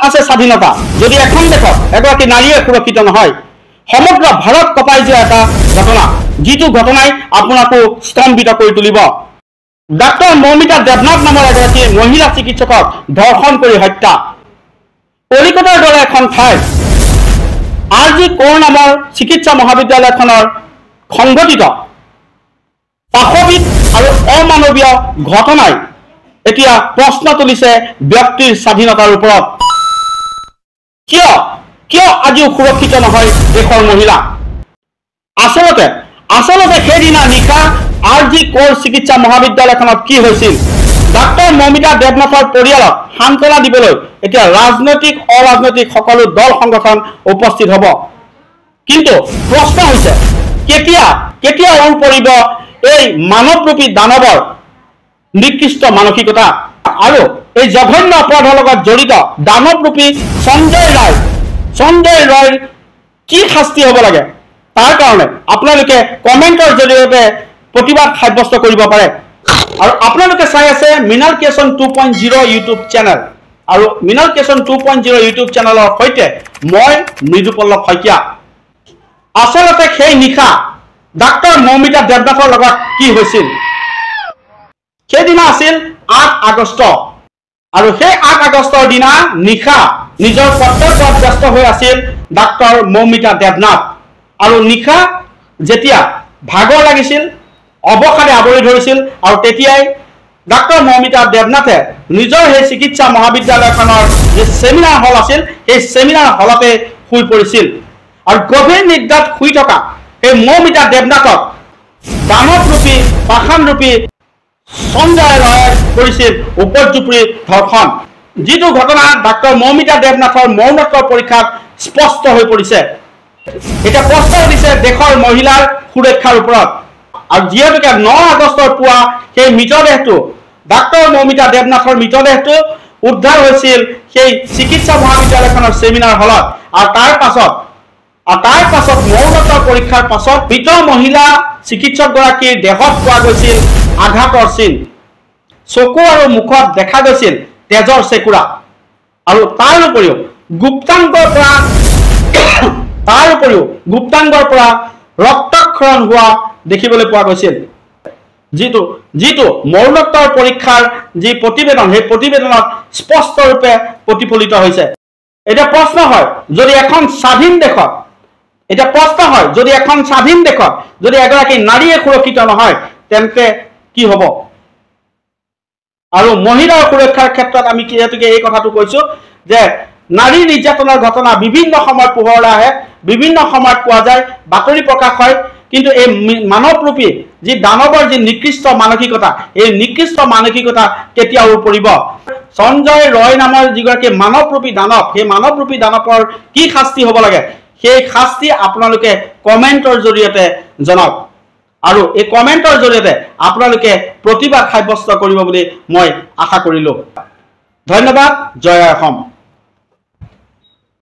আছে স্বাধীনতা যদি এখন দেশত এগৰাকী নাৰীয়ে সুৰক্ষিত নহয় সমগ্ৰ ভাৰত কঁপাই যোৱা এটা ঘটনা যিটো ঘটনাই আপোনাকো স্তম্ভিত কৰি তুলিব ডাক্তৰ মৌমিতা দেৱনাথ নামৰ এগৰাকী মহিলা চিকিৎসকক ধৰ্ষণ কৰি হত্যা কলিকতাৰ দৰে এখন ঠাই RG কৌৰ নামৰ চিকিৎসা মহাবিদ্যালয়খনৰ সংঘটিত পাশবিক আৰু অমানৱীয় ঘটনাই এতিয়া প্ৰশ্ন তুলিছে ব্যক্তিৰ স্বাধীনতাৰ ওপৰত কিয় কিয় আজিও সুৰক্ষিত নহয় দেশৰ মহিলা আচলতে সেইদিনা নিশা RG কৌৰ চিকিৎসা মহাবিদ্যালয়খনত কি হৈছিল ডাক্তৰ মৌমিতা দেৱনাথৰ পৰিয়ালক সান্তনা দিবলৈ এতিয়া ৰাজনৈতিক অৰাজনৈতিক সকলো দল সংগঠন উপস্থিত হ'ব কিন্তু প্ৰশ্ন হৈছে কেতিয়া ওৰ পৰিব এই মানৱৰূপী দানৱৰ নিকৃষ্ট মানসিকতা আৰু এই জঘন্য অপৰাধৰ লগত জড়িত দানৱৰূপী সঞ্জয় ৰায়ৰ কি শাস্তি হ'ব লাগে তাৰ কাৰণে আপোনালোকে কমেন্টৰ জৰিয়তে প্ৰতিবাদ সাব্যস্ত কৰিব পাৰে আৰু আপোনালোকে চাই আছে মৃণাল ক্ৰিয়েশ্যন 2.0 ইউটিউব চেনেল আৰু মৃণাল ক্ৰিয়েশ্যন 2.0 ইউটিউব চেনেলৰ সৈতে মই মৃদুপল্লৱ শইকীয়া আচলতে সেই নিশা ডাক্তৰ মৌমিতা দেৱনাথৰ লগত কি হৈছিল সেইদিনা আছিল 8 আগষ্ট আৰু সেই 8 আগষ্টৰ দিনা নিশা নিজৰ কৰ্তব্যত ব্যস্ত হৈ আছিল ডাক্তৰ মৌমিতা দেৱনাথ আৰু নিশা যেতিয়া ভাগৰ লাগিছিল অৱসাদে আৱৰি ধৰিছিল আৰু তেতিয়াই ডাক্তৰ মৌমিতা দেৱনাথে নিজৰ সেই চিকিৎসা মহাবিদ্যালয়খনৰ যে সেমিনাৰ হল আছিল সেই সেমিনাৰ হলতে শুই পৰিছিল আৰু গভীৰ নিদ্ৰাত শুই থকা সেই মৌমিতা দেৱনাথক দানৱৰূপী পাষাণৰূপী সঞ্জয় ৰায়ে কৰিছিল উপৰ্যুপৰি ধৰ্ষণ যিটো ঘটনা ডাক্তৰ মৌমিতা দেৱনাথৰ মৰণোত্তৰ পৰীক্ষাত স্পষ্ট হৈ পৰিছে এটা প্ৰশ্ন উঠিছে দেশৰ মহিলাৰ সুৰক্ষাৰ ওপৰত আৰু যিহেতুকে 9 আগষ্টৰ পুৱা সেই মৃতদেহটো ডাক্তৰ মৌমিতা দেৱনাথৰ মৃতদেহটো উদ্ধাৰ হৈছিল সেই চিকিৎসা মহাবিদ্যালয়খনৰ সেমিনাৰ হলত আৰু তাৰ পাছত মৰণোত্তৰ পৰীক্ষাৰ পাছত মৃত মহিলা চিকিৎসকগৰাকীৰ দেহত পোৱা গৈছিল আঘাতৰ চিন চকু আৰু মুখত দেখা গৈছিল তেজৰ চেকুৰা আৰু তাৰ উপৰিও গুপ্তাংগৰ পৰা ৰক্তক্ষৰণ হোৱা দেখিবলৈ পোৱা গৈছিল যিটো মৰণোত্তৰ পৰীক্ষাৰ যি প্ৰতিবেদন সেই প্ৰতিবেদনত স্পষ্টৰূপে প্ৰতিফলিত হৈছে এটা প্ৰশ্ন হয় যদি এখন স্বাধীন দেশত যদি এগৰাকী নাৰীয়ে সুৰক্ষিত নহয় তেন্তে কি হ'ব আৰু মহিলাৰ সুৰক্ষাৰ ক্ষেত্ৰত আমি যেহেতুকে এই কথাটো কৈছো যে নাৰী নিৰ্যাতনৰ ঘটনা বিভিন্ন সময়ত পোহৰলৈ আহে বিভিন্ন সময়ত পোৱা যায় বাতৰি প্ৰকাশ হয় কিন্তু এই মানৱৰূপী যি দানৱৰ যি নিকৃষ্ট মানসিকতা এই নিকৃষ্ট মানসিকতা কেতিয়া ওৰ পৰিব সঞ্জয় ৰয় নামৰ যিগৰাকী মানৱৰূপী দানৱ সেই মানৱৰূপী দানৱৰ কি শাস্তি হ'ব লাগে সেই শাস্তি আপোনালোকে কমেন্টৰ জৰিয়তে জনাওক আৰু এই কমেন্টৰ জৰিয়তে আপোনালোকে প্ৰতিবাদ সাব্যস্ত কৰিব বুলি মই আশা কৰিলো ধন্যবাদ জয় অসম